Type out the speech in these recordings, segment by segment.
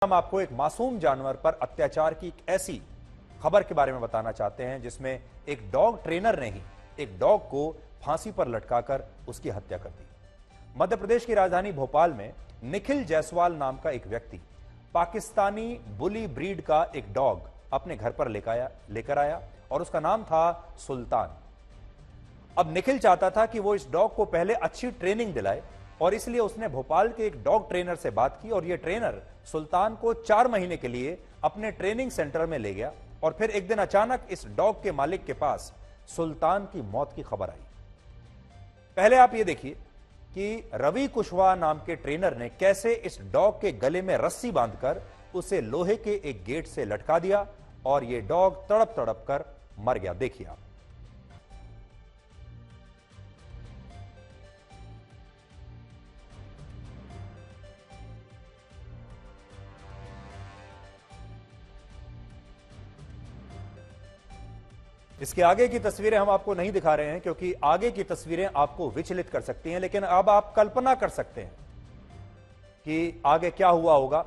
हम आपको एक मासूम जानवर पर अत्याचार की एक ऐसी खबर के बारे में बताना चाहते हैं जिसमें एक डॉग ट्रेनर ने ही एक डॉग को फांसी पर लटकाकर उसकी हत्या कर दी। मध्य प्रदेश की राजधानी भोपाल में निखिल जायसवाल नाम का एक व्यक्ति पाकिस्तानी बुली ब्रीड का एक डॉग अपने घर पर लेकर आया और उसका नाम था सुल्तान। अब निखिल चाहता था कि वो इस डॉग को पहले अच्छी ट्रेनिंग दिलाए और इसलिए उसने भोपाल के एक डॉग ट्रेनर से बात की और यह ट्रेनर सुल्तान को 4 महीने के लिए अपने ट्रेनिंग सेंटर में ले गया। और फिर एक दिन अचानक इस डॉग के मालिक के पास सुल्तान की मौत की खबर आई। पहले आप यह देखिए कि रवि कुशवाहा नाम के ट्रेनर ने कैसे इस डॉग के गले में रस्सी बांधकर उसे लोहे के एक गेट से लटका दिया और यह डॉग तड़प तड़प कर मर गया। देखिए आप। इसके आगे की तस्वीरें हम आपको नहीं दिखा रहे हैं क्योंकि आगे की तस्वीरें आपको विचलित कर सकती हैं, लेकिन अब आप कल्पना कर सकते हैं कि आगे क्या हुआ होगा।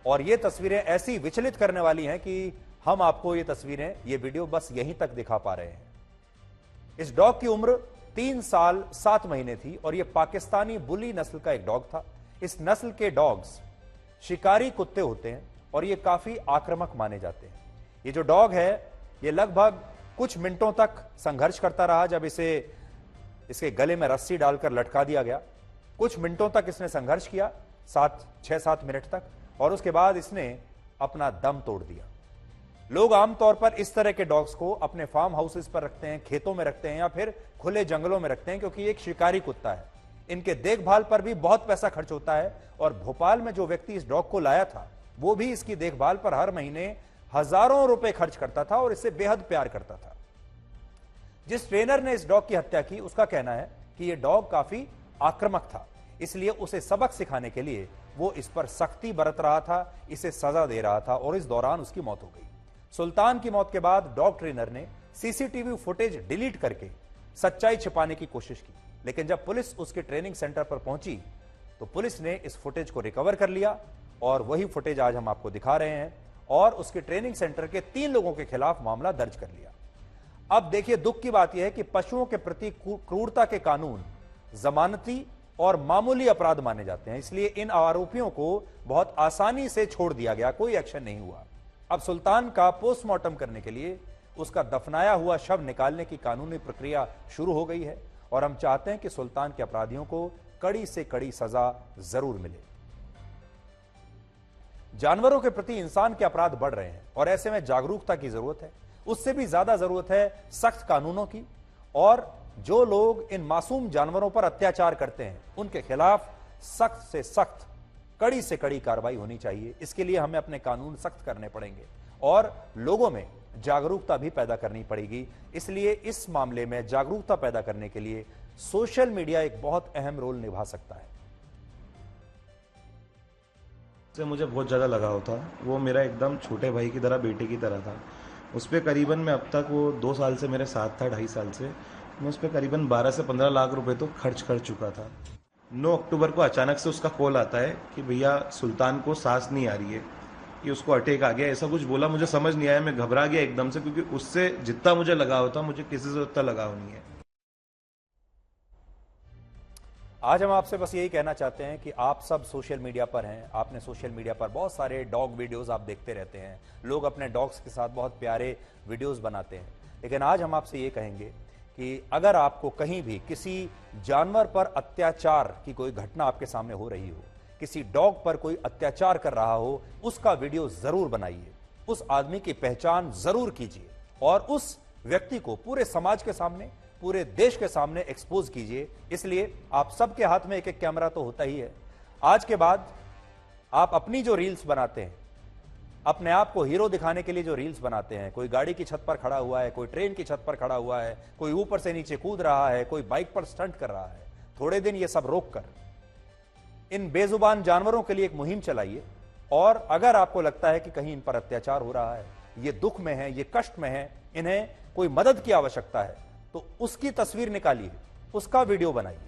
और ये तस्वीरें ऐसी विचलित करने वाली हैं कि हम आपको ये तस्वीरें, ये वीडियो बस यहीं तक दिखा पा रहे हैं। इस डॉग की उम्र 3 साल 7 महीने थी और यह पाकिस्तानी बुली नस्ल का एक डॉग था। इस नस्ल के डॉग्स शिकारी कुत्ते होते हैं और ये काफी आक्रामक माने जाते हैं। ये जो डॉग है ये लगभग कुछ मिनटों तक संघर्ष करता रहा। जब इसके गले में रस्सी डालकर लटका दिया गया, कुछ मिनटों तक इसने संघर्ष किया, 6-7 मिनट तक, और उसके बाद इसने अपना दम तोड़ दिया। लोग आमतौर पर इस तरह के डॉग्स को अपने फार्म हाउसेस पर रखते हैं, खेतों में रखते हैं या फिर खुले जंगलों में रखते हैं क्योंकि ये एक शिकारी कुत्ता है। इनके देखभाल पर भी बहुत पैसा खर्च होता है और भोपाल में जो व्यक्ति इस डॉग को लाया था वो भी इसकी देखभाल पर हर महीने हजारों रुपए खर्च करता था और इससे बेहद प्यार करता था। जिस ट्रेनर ने इस डॉग की हत्या की उसका कहना है कि यह डॉग काफी आक्रामक था, इसलिए उसे सबक सिखाने के लिए वो इस पर सख्ती बरत रहा था, इसे सजा दे रहा था और इस दौरान उसकी मौत हो गई। सुल्तान की मौत के बाद डॉग ट्रेनर ने सीसीटीवी फुटेज डिलीट करके सच्चाई छिपाने की कोशिश की, लेकिन जब पुलिस उसके ट्रेनिंग सेंटर पर पहुंची तो पुलिस ने इस फुटेज को रिकवर कर लिया और वही फुटेज आज हम आपको दिखा रहे हैं और उसके ट्रेनिंग सेंटर के 3 लोगों के खिलाफ मामला दर्ज कर लिया। अब देखिए, दुख की बात यह है कि पशुओं के प्रति क्रूरता के कानून जमानती और मामूली अपराध माने जाते हैं, इसलिए इन आरोपियों को बहुत आसानी से छोड़ दिया गया, कोई एक्शन नहीं हुआ। अब सुल्तान का पोस्टमार्टम करने के लिए उसका दफनाया हुआ शव निकालने की कानूनी प्रक्रिया शुरू हो गई है और हम चाहते हैं कि सुल्तान के अपराधियों को कड़ी से कड़ी सजा जरूर मिले। जानवरों के प्रति इंसान के अपराध बढ़ रहे हैं और ऐसे में जागरूकता की जरूरत है, उससे भी ज्यादा जरूरत है सख्त कानूनों की। और जो लोग इन मासूम जानवरों पर अत्याचार करते हैं उनके खिलाफ सख्त से सख्त, कड़ी से कड़ी कार्रवाई होनी चाहिए। इसके लिए हमें अपने कानून सख्त करने पड़ेंगे और लोगों में जागरूकता भी पैदा करनी पड़ेगी। इसलिए इस मामले में जागरूकता पैदा करने के लिए सोशल मीडिया एक बहुत अहम रोल निभा सकता है। से मुझे बहुत ज़्यादा लगाव था। वो मेरा एकदम छोटे भाई की तरह, बेटे की तरह था। उस पर करीबन मैं अब तक, वो 2 साल से मेरे साथ था, 2.5 साल से, मैं उस पर करीबन 12 से 15 लाख रुपए तो खर्च कर चुका था। 9 अक्टूबर को अचानक से उसका कॉल आता है कि भैया सुल्तान को सांस नहीं आ रही है, कि उसको अटैक आ गया, ऐसा कुछ बोला। मुझे समझ नहीं आया, मैं घबरा गया एकदम से, क्योंकि उससे जितना मुझे लगाव था मुझे किसी से उतना लगाव नहीं है। आज हम आपसे बस यही कहना चाहते हैं कि आप सब सोशल मीडिया पर हैं, आपने सोशल मीडिया पर बहुत सारे डॉग वीडियोस आप देखते रहते हैं, लोग अपने डॉग्स के साथ बहुत प्यारे वीडियोस बनाते हैं, लेकिन आज हम आपसे ये कहेंगे कि अगर आपको कहीं भी किसी जानवर पर अत्याचार की कोई घटना आपके सामने हो रही हो, किसी डॉग पर कोई अत्याचार कर रहा हो, उसका वीडियो जरूर बनाइए, उस आदमी की पहचान जरूर कीजिए और उस व्यक्ति को पूरे समाज के सामने, पूरे देश के सामने एक्सपोज कीजिए। इसलिए आप सबके हाथ में एक एक कैमरा तो होता ही है। आज के बाद आप अपनी जो रील्स बनाते हैं, अपने आप को हीरो दिखाने के लिए जो रील्स बनाते हैं, कोई गाड़ी की छत पर खड़ा हुआ है, कोई ट्रेन की छत पर खड़ा हुआ है, कोई ऊपर से नीचे कूद रहा है, कोई बाइक पर स्टंट कर रहा है, थोड़े दिन ये सब रोक कर इन बेजुबान जानवरों के लिए एक मुहिम चलाइए। और अगर आपको लगता है कि कहीं इन पर अत्याचार हो रहा है, ये दुख में है, ये कष्ट में है, इन्हें कोई मदद की आवश्यकता है, तो उसकी तस्वीर निकालिए, उसका वीडियो बनाइए